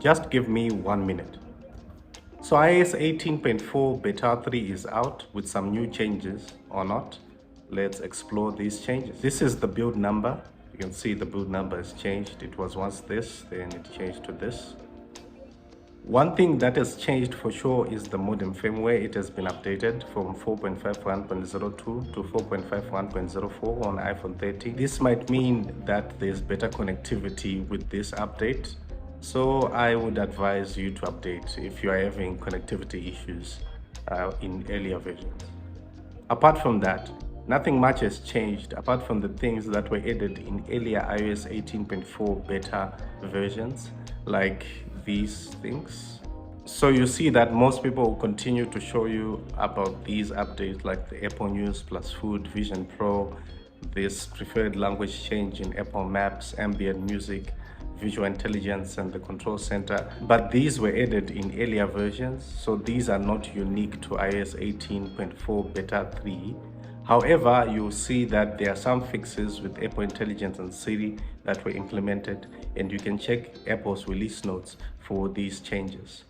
Just give me 1 minute. So iOS 18.4 beta 3 is out with some new changes or not. Let's explore these changes. This is the build number. You can see the build number has changed. It was once this, then it changed to this. One thing that has changed for sure is the modem firmware. It has been updated from 4.51.02 to 4.51.04 on iPhone 13. This might mean that there's better connectivity with this update. So I would advise you to update if you are having connectivity issues in earlier versions. Apart from that, nothing much has changed apart from the things that were added in earlier iOS 18.4 beta versions, like these things. So you see that most people will continue to show you about these updates, like the Apple News plus Food, Vision Pro, this preferred language change in Apple Maps, ambient music, visual intelligence, and the control center. But these were added in earlier versions, so these are not unique to iOS 18.4 beta 3. However, you'll see that there are some fixes with Apple Intelligence and Siri that were implemented, and you can check Apple's release notes for these changes.